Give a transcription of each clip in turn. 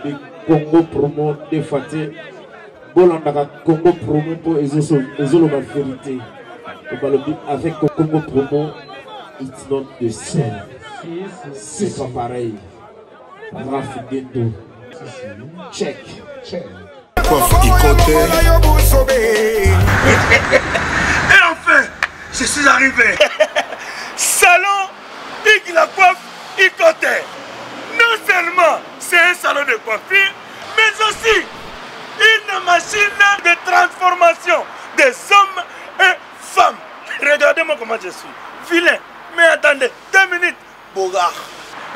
balobi Congo promo de Faté. Bolandaka Congo promo pour ezoloba vérité. Balobi avec Congo promo, it's not the same. C'est pas pareil. Rafigeto. Check. Et enfin, je suis arrivé. Salon Hugues la coiffe Ikote. Non seulement c'est un salon de coiffure, mais aussi une machine de transformation des hommes et femmes. Regardez-moi comment je suis. Vilain. Mais attendez, 2 minutes. Bogart.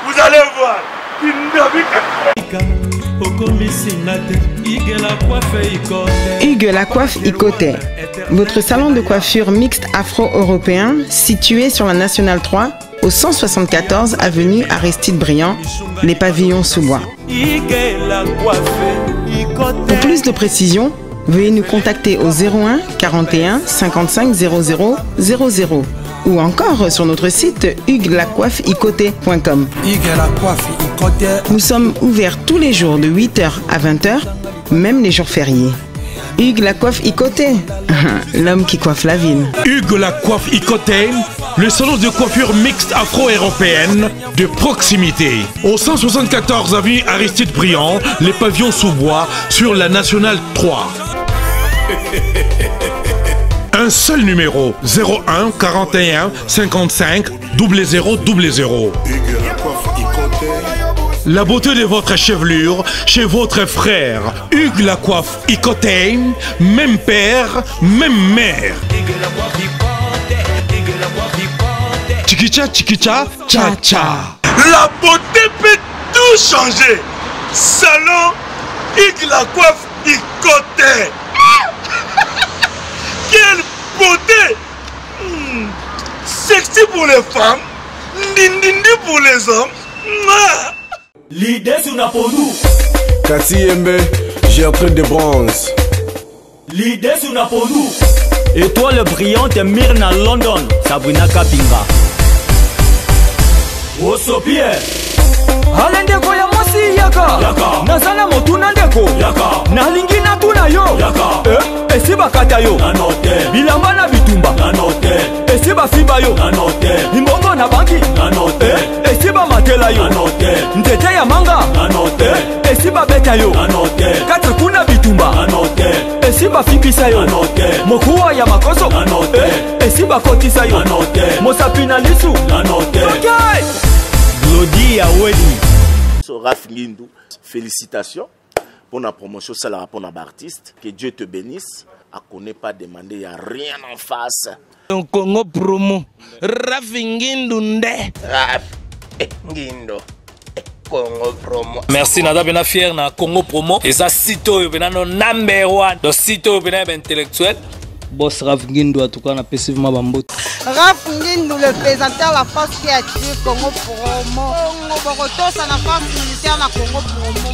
Vous allez voir. Hugues la coiffe Ikote. Votre salon de coiffure mixte afro-européen situé sur la Nationale 3 au 174 avenue Aristide Briand, les pavillons sous bois. Pour plus de précisions, veuillez nous contacter au 01 41 55 00 00 ou encore sur notre site huguelacoiffeikote.com. Nous sommes ouverts tous les jours de 8h à 20h, même les jours fériés. Hugues la coiffe Ikote, l'homme qui coiffe la ville. Hugues la coiffe Ikote, le salon de coiffure mixte afro-européenne de proximité. Au 174 avenue Aristide Briand, les pavillons sous bois sur la Nationale 3. Un seul numéro, 01 41 55 00 00. La beauté de votre chevelure chez votre frère. Hugues la coiffe Ikote, même père, même mère. Chikicha, chikicha, cha cha. La beauté peut tout changer. Salon Hugues la coiffe Ikote. Quelle beauté! Sexy pour les femmes, ndindindi pour les hommes. L'idée sur Napolou. Kassi Yembe, j'ai un truc de bronze. L'idée sur Napolou. Étoile brillante Myrna London, Sabrina Kapinga. Osopie. Halendeko ya mosi yaka. Nazala motuna ndeko. Nalingi na tuna yo. Esiba kata yo. Bilamba na bitumba. Esiba fiba yo. Imbongo na banki. Esiba matela yo. Ntete ya manga. Esiba beta yo. Kata kuna bitumba. Esiba fibisa yo. Mokuwa ya makoso. Esiba kotisa yo. Mosapina lisu. Okay. Glodia Wedi. Raph Ngindou, félicitations pour la promotion, c'est la rapport d'artiste. Que Dieu te bénisse. À connaît pas demander, il n'y a rien en face. Congo promo. Raph Ngindou nde. Raph Ngindou. Congo promo. Merci nada bena fier na Congo promo. Et ça sito bena no number 1. Donc sito bena intellectuel. Boss Raph Ngindou en tout cas on a passivement bambote. Raph Ngindou, le présentateur la force créative Congo promo. Congo Boroto, ça la force militaire na Congo promo.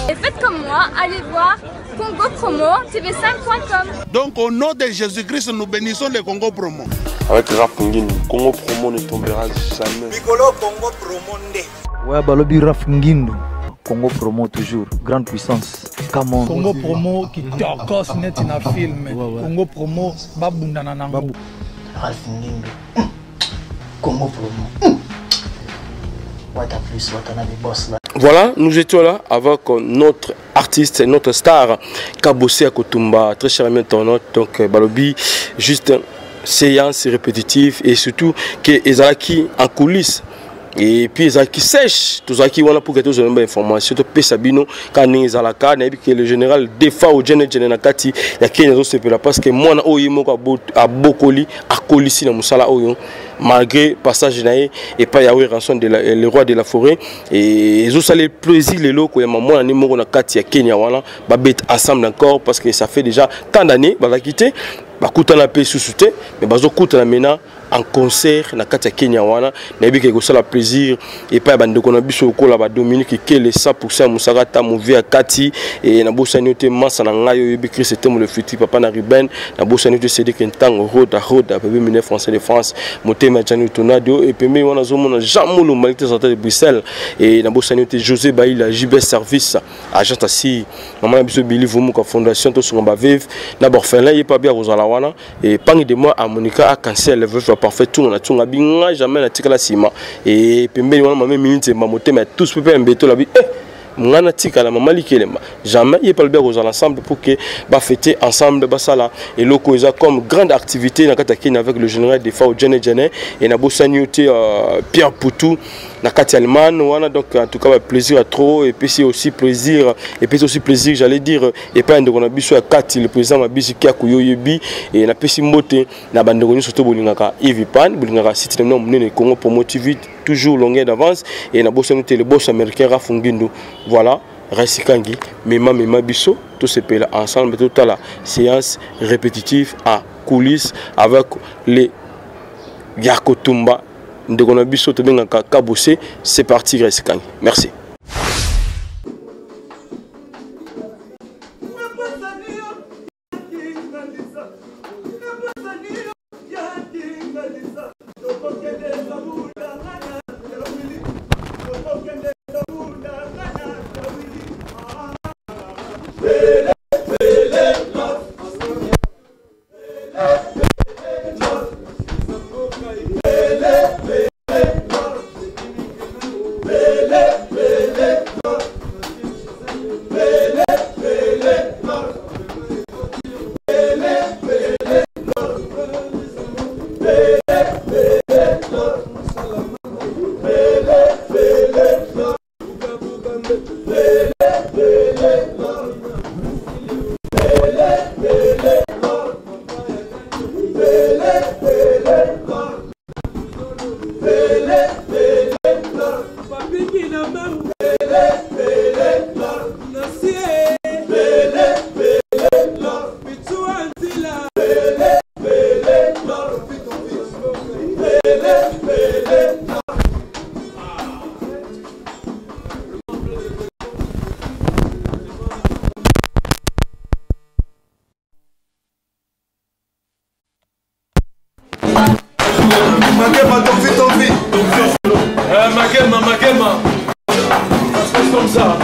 Et faites comme moi, allez voir Congo promo tv5.com. Donc au nom de Jésus-Christ, nous bénissons le Congo promo. Avec Raph Ngindou, Congo promo ne tombera jamais. Piccolo Congo promo nde. Ouais, balobi Raph Ngindou. Congo promo toujours, grande puissance. Come on. Congo promo qui torcos net in a film. Congo promo babundana nango. Raph Ngindou. Congo promo. What a plus, what a des boss là. Voilà, nous étions là avec notre artiste, notre star, Kabossé Akotumba, très cher ami internaute. Donc, balobi, juste séance répétitive et surtout que Ezalaki en coulisses. Et puis Ezalaki sèche, tout ça qui voilà pour que tous aient une information. Tout Pesabino, quand Ezalaka, que le général défend au général Nakati, il y a qui nous separa parce que moi na oyimo à Bokoli, à Kolisi na Musala oyo. Malgré passage naé et pas Yahweh rançon de le roi de la forêt et ils ont salé plaisir les locaux et maman na numéro na Kati ya Kenya wala ba bet ensemble encore parce que ça fait déjà tant d'années ba la quitter ba kuta na pe sous-souté mais bazo kuta na mena en concert na kati ya Kenya wana na yebi ke ko sala plaisir et pas bandeko na biso ko la ba Dominique ke le 100% musakata movie akati et na bosani te masa na ngayo yebi Christ était le futur papa na Ruben na bosani te cédé que ntango roda bébé mine français de France motema jani tonadio et pembe wana zo mona jamulu malite santé de Bruxelles et na bosani te José Baïla JB Service agent assi maman na biso Billy Vumu ka fondation to songa ba vivre na borfelin y pas bien rozala wana et pangi de moi à Monica à cancel le veuve parfait tout na tunga binga jamais na tikala sima et pembe wana mama minute motema tous peut mbeto la bi Mwana tika la maman likelema jamais il pas le bien aux ensemble pour que ba fêter ensemble basala et loko eza comme grande activité na kata Kenya avec le général des FAO Jene et na bosanioté Pierre Poutou na kati Allemagne wana donc en tout cas plaisir à trop et puis c'est aussi plaisir j'allais dire et pas ndeko na biso ya kati le président mabisi kia kuyoyebi et na pesi mbote na bandeko surtout bolingaka Ivipan bolingaka site na munene Congo pour motiver toujours longueur d'avance et na bosanioté le boss américain Rafungindo. Voilà, Rasikangi, Mema Bisso, tous ces pays-là ensemble, toute la séance répétitive à coulisses avec les Yakotumba, Ndegona Bisso, Tobengaka Kaboussé, c'est parti Rasikangi. Merci. Magema. C'est comme ça.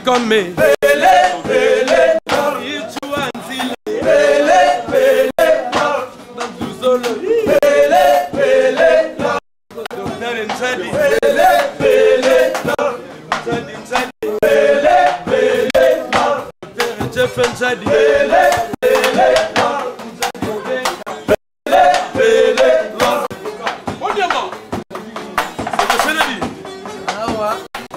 Come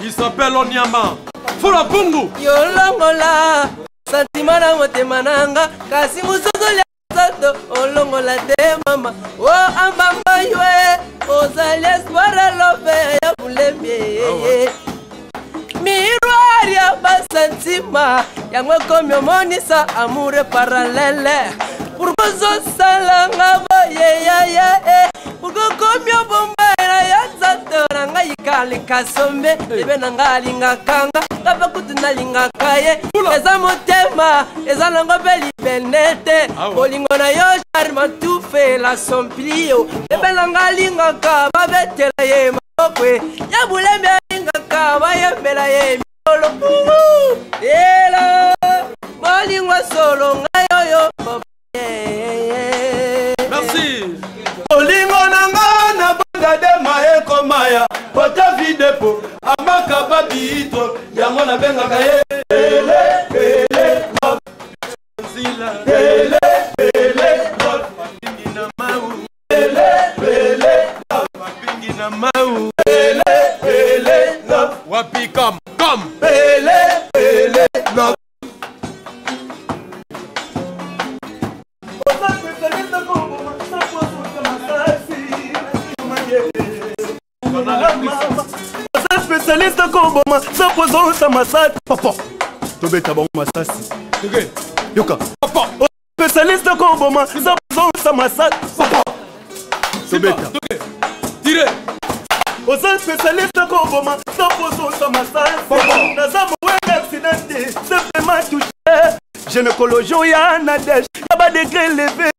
il s'appelle Onyama. Fula Bungu Yolongola Santimana Motemananga Kasi Musozolia Sato Olongola de mama O ambamba ywe Ozales para lope ya mulembe Miroir ya basantima Yangwe komyo monisa amure paralele Purgozo salanga boye ya Purgo komyo bomba ya zato Nanga yikali kasombe Ebe nanga linga kanga Kapa kutuna linga kaye Eza motema Eza longo beli benete Bolingo na yo charma tufe la somplio Ebe nanga linga kaba betela ye makwe Ya bulembe linga kaba yembela ye miolo Ela Bolingo solo ngayoyo Merci Bolingo nanga na banda de maye komaya Pota videpo Amaka babito Yango na benga kaye Pele Zila Pele Mapingi na mau Pele Mapingi na mau Pele oza spécialiste koboma sopozosa masasi papa tobeta bango masasi yoka papa spécialiste koboma sopozosa masasi papa tobeta tire oza spécialiste koboma sopozosa masasi naza mowenga accidenté simplement touché gynécologie oya na dèche ya badegré élevé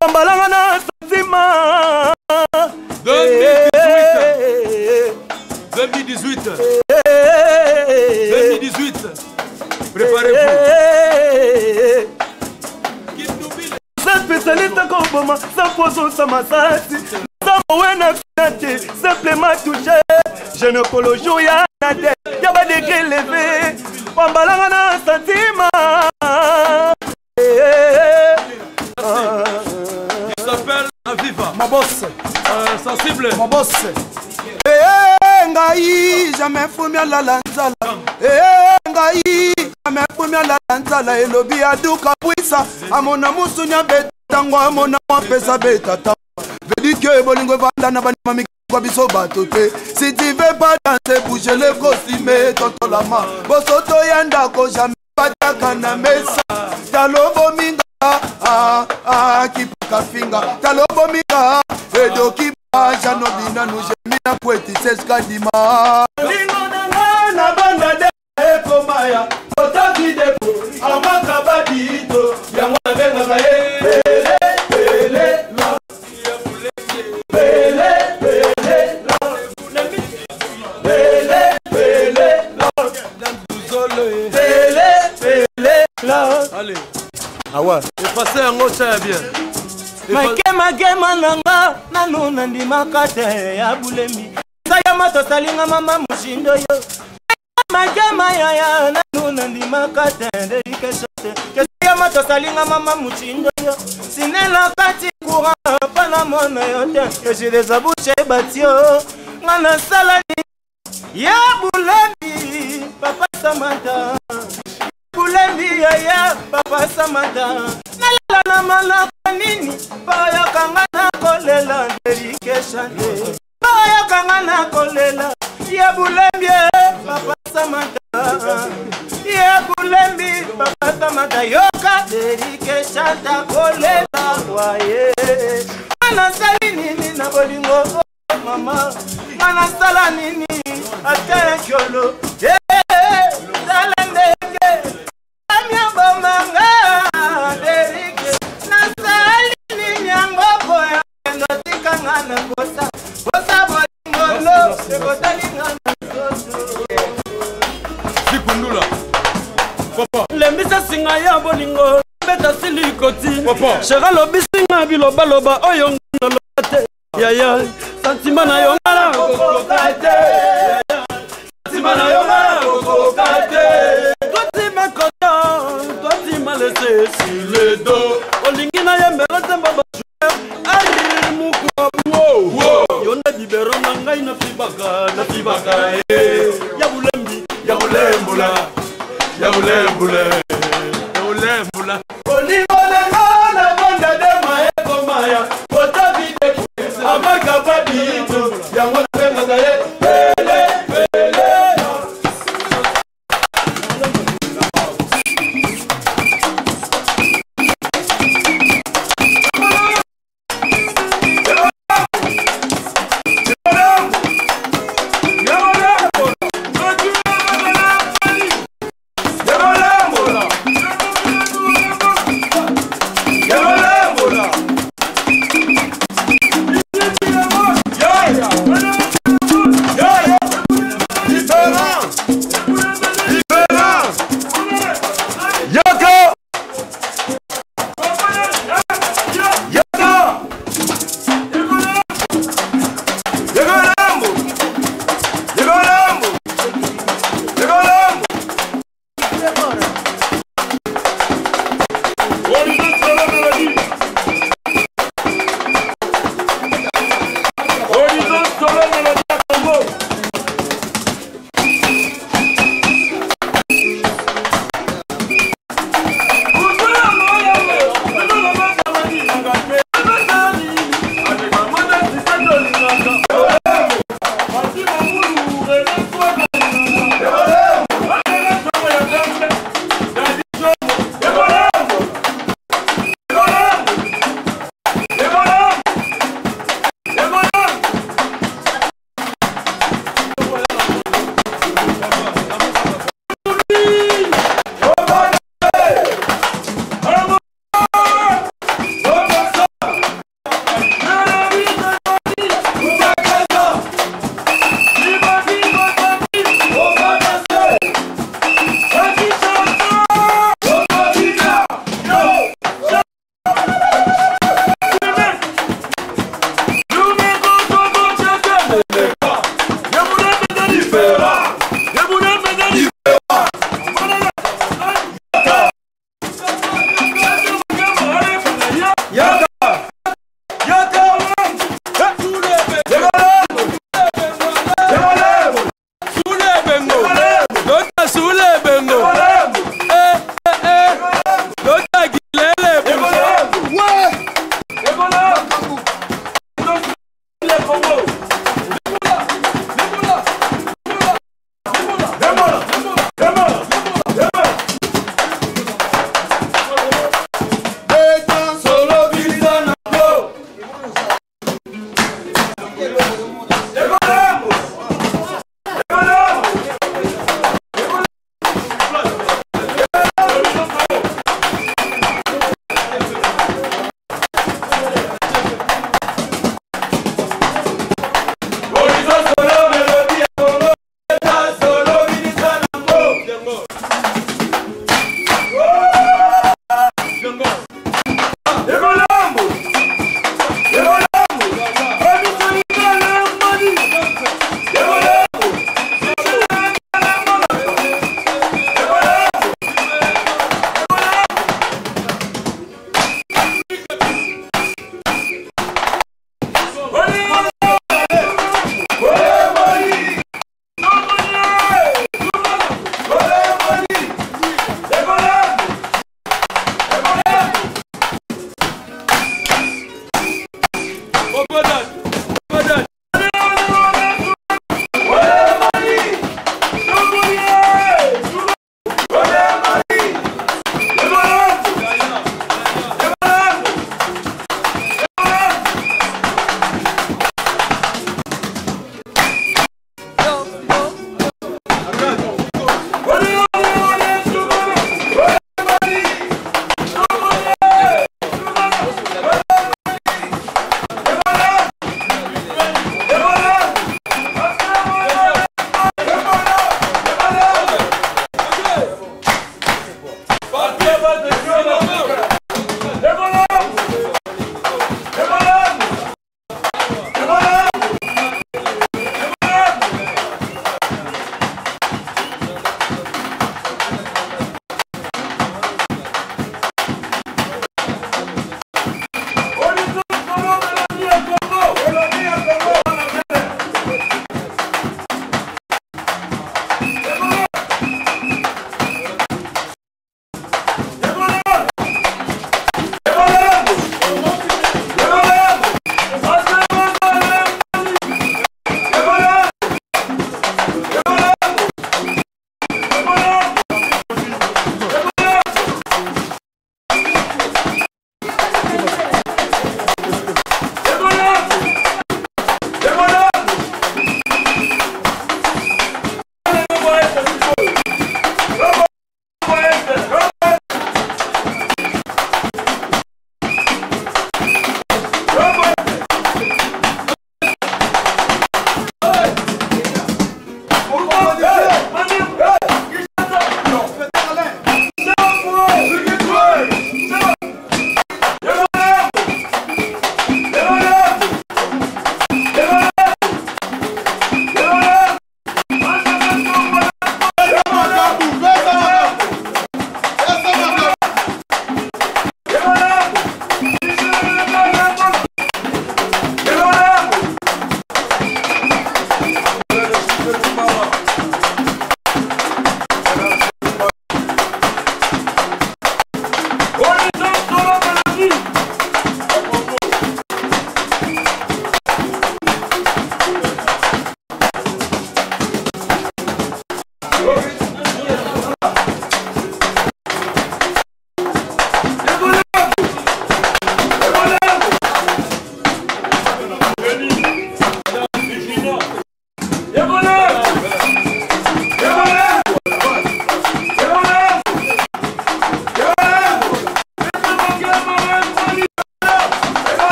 pambalanga na sentiment 2018 préparez-vous spécialiste koboma sopozosa masasi Wena accidenté, simplement touché. Gynécologie oya na dèche ya badegré élevé pambalanga na sentiment. Il s'appelle Aviva. Ma boss. Sensible. Ma boss. Ngai jamais fumi la lanzala. Ngai jamais fumi la lanzala elobi aduka puisa amona musunya betango amona pesa betata. Vedi que bolingo vanda na bani mami kwa biso bato te. Si tu veux pas danser bouger le costume tonto la main. Bosoto yanda ko jamais pataka na mesa. Talobo minga kipaka finga. Talobo minga edoki jano bina nous jemina poeti seskadima. Lingo na banda de ekomaya. Ota videpo amaka badito yango na benga kae. Allez. Ah ouais. Effacez un mot, ça bien. Makema nanga nanu nandimaka te ya bulembi sayama tosalinga mama mushindo yo makema ya nanu nandimaka te dedication te sayama tosalinga mama mushindo yo sinela kati courant pana mona yo te que je les abouche batio ngana salani ya bulembi papa Samantha bulembi ya papa Samantha nalala mala nini paya kanga na kolela dedication paya kanga na kolela ya bulembi papa Samantha ya bulembi papa Samantha yoka dedication ta kolela waye ana sali nini na bolingo mama ana sala nini ataya kyolo dalendeke amya bomanga dedike nasali nini yango boya ndotika ngana kosa kosa bolingolo sekotali ngana soso Sikundula papa lembisa singa ya bolingo beta silikoti shera lobisinga bilobaloba oyo ngolote yaya santima na yo ngana kokokate santima na yo ngana kokokate toi ma content toi tu m'as laissé sur le dos olingi na yembela temba ba ali muko yo na bibero na ngai na fibaka ya bulembi ya bulembula ya bulembula ya bulembula olingo na bonda de maeko maya kota vide amaka badito yango na benga gaye pele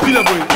Pila boy.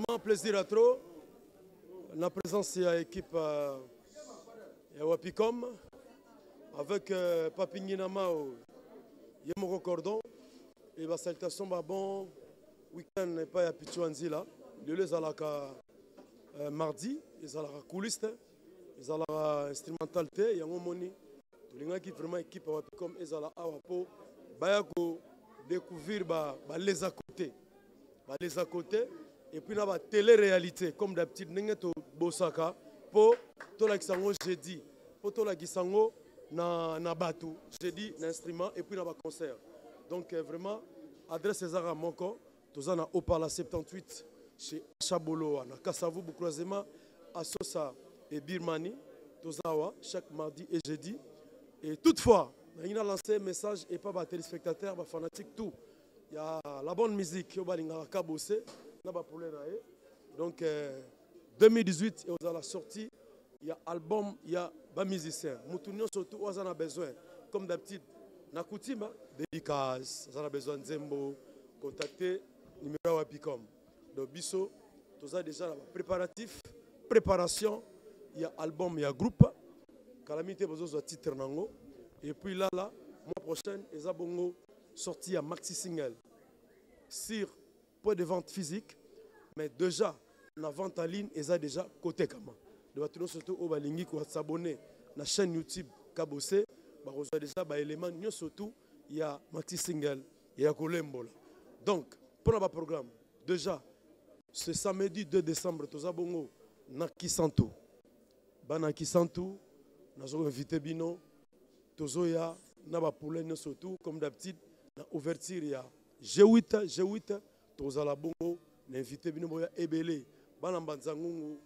vraiment plaisir à trop. La présence de l'équipe Wapicom avec Papinginama Yemoko Cordon et la salutation bon week-end n'est pas à Pichuanzila. Les alaka mardi, les alaka couliste, les alaka instrumentalité, il y a un moni. Tous les gens qui vraiment équipe Wapicom les alaka awapo, bayako découvrir les à côté. Les à côté et puis la télé-réalité comme d'habitude n'engé to bosaka pour tout la kisango jeudi pour tout la kisango na batu jeudi l'instrument et puis na concert donc vraiment adresse César Moko tous na Opala 78 chez Chabolo na Kasavu bu croisement à Sosa et Birmanie tous chaque mardi et jeudi et toutefois on a lancé un message et pas téléspectateurs ba fanatiques tout. Il y a la bonne musique, il y a Kabose, donc 2018, il y a la sortie, il y a album, il y a des musiciens. Nous surtout, on a besoin, comme d'habitude, na coutume, dédicace, on a besoin de Zembo, contacter numéro Wapicom. Donc Bisso, tout ça déjà préparatif, préparation, il y a album, il y a groupe, Calamité, besoin de titre nango, et puis là, mois prochain, il y a bongo. Sorti à maxi single sur point de vente physique, mais déjà la vente en ligne est déjà côté kama. De battre surtout au balingi pour s'abonner à la chaîne YouTube Kabose, bah déjà bah élément surtout il y a maxi single et il y a Kolembola. Donc pour le programme déjà ce samedi 2 décembre tous abongo na Kisantu, bana Kisantu, nous avons invité bino, tozoya na ba poulet surtout comme d'habitude. Ouverture, il y a G8, Tozala Bongo, l'invité Binoboya Ebele, Bana Banzangungu,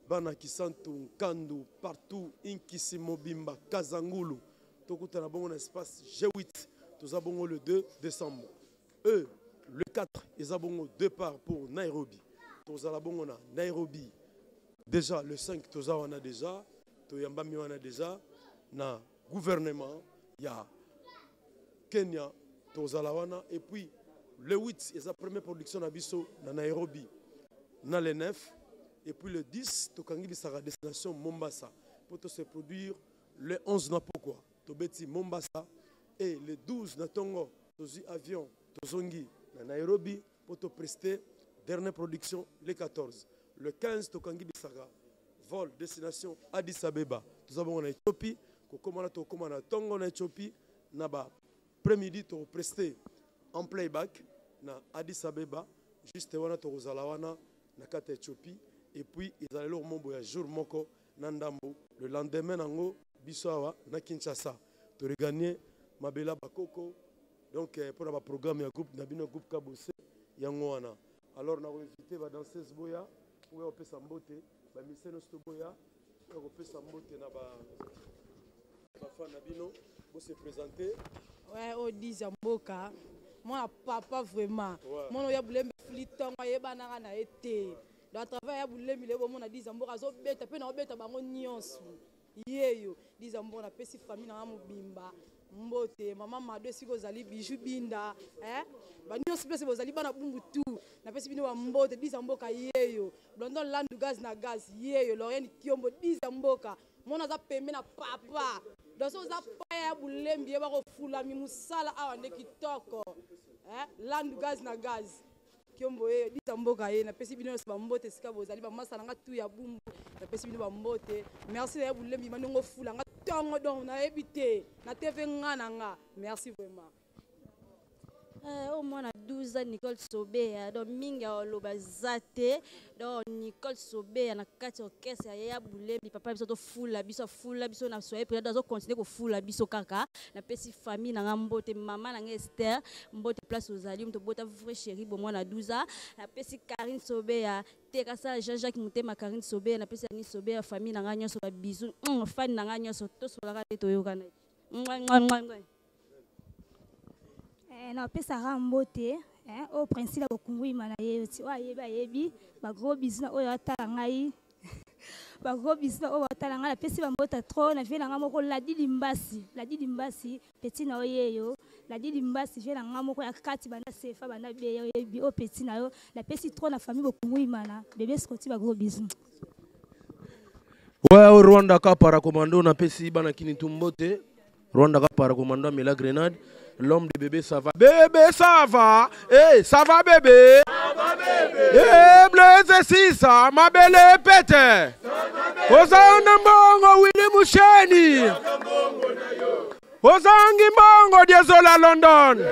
Bana Kisantu, Kandu, partout, Inkisimo Bimba, Kazangulu, Tokutana Bongo, espace G8, Tozala Bongo le 2 décembre. Eux, le 4, ils ont Bongo départ pour Nairobi. Tozala Bongo na Nairobi. Déjà, le 5, Tozala on a déjà, Toyambami on a déjà, na gouvernement, il y a Kenya. Et puis le 8, c'est la première production à Bisso, dans Nairobi, dans le 9. Et puis le 10, Tokangi sera destination Mombasa. Pour se produire le 11, pourquoi Tobeti Mombasa. Et le 12, Natongo, Tozi Avion, Tozongi, dans Nairobi, pour te prester dernière production le 14. Le 15, Tokangi sera vol destination Addis Abeba. Nous avons en Éthiopie, Kokomana Tongo en Éthiopie, Naba. Après-midi, tu as presté en playback na Addis Abeba, juste wana to Zalawana na kata Éthiopie, et puis ils allaient leur mombo ya jour moko nandambo. Le lendemain nango bisawa na Kinshasa. Tu as gagné Mabela Bakoko. Donc pour le programme ya groupe Nabino groupe Kabose yango wana. Alors na invité ba danseuse boya, pour on peut sambote, ba miseno stoboya, on peut sambote na ba fan Nabino pour se présenter. Ouais, au Dizamboka. Moi, papa vraiment. Moi, je suis fliton, je suis na été. Dans travers ya bulembi le bon na Dizamboka zo beta pe na beta bango nyonso. Yeyo, Dizamboka na pesi famille na mobimba. Mbote, maman mado siko zali bijou binda, ba nyonso pesi bozali bana bumbutu. Na pesi bino wa mbote Dizamboka yeyo. Blondon landu gaz na gaz yeyo, Lorraine Kiombo Dizamboka. Moi na za pembe na papa. Dans ce cas, vous avez dit que vous avez dit que vous land gaz na gaz. Kiombo dit Zamboka na pesi bino ba mbote sika bozali ba masa nga tu ya bumbu na pesi bino ba mbote. Merci ya bulembi manongo fula nga tongo don na ebité na TV ngana nga. Merci vraiment. Au moins à 12 ans Nicole Sobé donc minga loba zate donc Nicole Sobé na kati orchestre ya bulembi papa biso to fula biso na soye peut dans continuer ko fula biso kaka na pesi famille na mbote maman na Esther mbote place aux alliés to bota vrai chéri bon moi na 12 ans na pesi Karine Sobé tekasa Jean-Jacques Mutema Karine Sobé na pesi ni Sobé famille na nyonso ba bisou fan na nyonso to sola to yokana na pesa rambote au principe la kokungui mana yeti wa yebi ba gros business oyo atala ngai ba gros business oyo atala ngai la pesi ba mbota trop na vie na nga moko la di limbasi petit na oyeyo la dit Limbasi j'ai na moko ya kati bana sefa bana be yebi o petit na yo la pesi trop na famille bokungu imana bébé Scotty ba gros bisous. Ouais, au Rwanda ka para commando na pesi bana kini tumbote. Rwanda ka para commando mais la grenade. L'homme de bébé ça va. Bébé ça va. Eh, ça va bébé. Ça va bébé. Eh, blaze si ça, ma belle pète. Ozanga mbongo Willy Musheni. Ozangi mbongo Diezola London.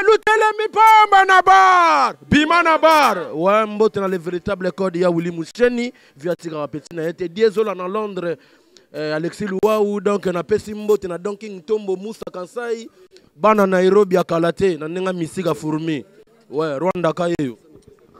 Lutele mi pamba na bar. Bima na bar. Ouais, mbote na le véritable code ya Willy Musheni. Via Tigara Petit na été Diezola na Londres. Alexis Luau donc na pesi mbote na Donking Tombo Moussa Kansai bana Nairobi ya Kalate na nenga misika Furumi. Ouais, Rwanda kayeyo.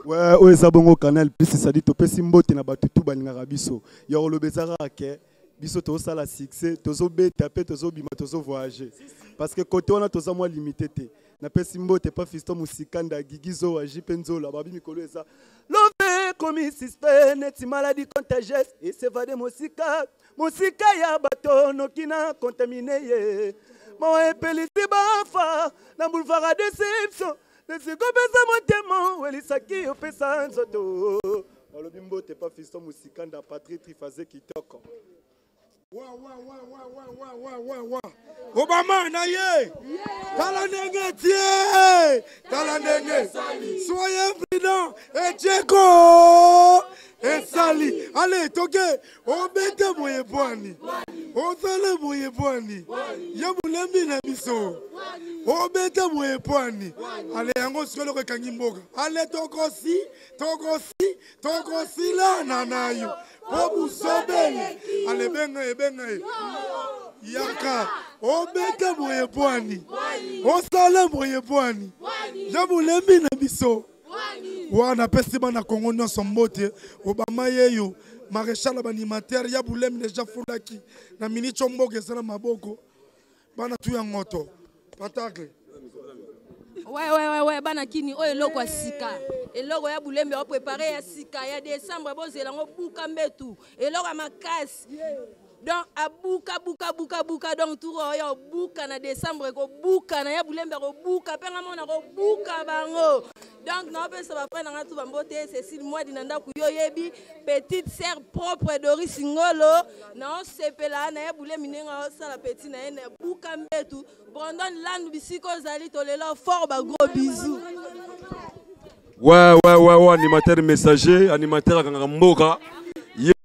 Ouais, o ezabongo canal plus ça dit to pesi mbote na batutu balingaka biso. Ya olobezara ke biso to sala succès, tozo beta pe tozo bima tozo voyager. Parce que côté on a toza moi limité te. Na pesi mbote pas fiston musikanda gigizo wa jipenzola babi mikolo eza. Love comme système net maladie contagieuse et c'est va de musika. Musika ya bato nokina contaminé ye. Mo epelisi bafa na boulevard déception. Nesiko pesa motemo welisaki opesa nzoto. Olobi mbote pas fiston musikanda patrie trifaze kitoko. Obama na ye. Tala ndenge tie. Tala ndenge. Soyez prudent et Tcheko. Et Sali. Allez, toke. Obete moye bwani. Osale moye bwani. Yabulembi na biso. Obete moye bwani. Allez, yango sikolo ke kangi mboka. Allez, tokosi. Tokosi. Tokosi la nanayo. Obu sobele. Allez, benga. Yaka. Obete moye bwani. Osale moye bwani. Yabulembi na biso. Wana pesi bana Kongo nyonso mbote Obama yeyo maréchal animateur ya bulem déjà fulaki na mini chomboke sana maboko bana tu ya ngoto patacle. Ouais bana kini o eloko ya sika eloko ya bulembe o préparer ya sika ya décembre bozela ngo buka mbetu eloko ya makasi. Donc a buka donc tout yo buka na décembre ko buka na ya bulembe ko buka penga mona ko buka bango. Donc non pe ça va prendre nga tout bambote Cécile moi dinanda ku yo yebi petite sœur propre Doris Ngolo na sepela na ya bulembe ninga sala petit na ene buka mbetu Brandon Land bisiko zali tolela fort ba gros bisous. Ouais, animateur messager, animateur kanga mboka.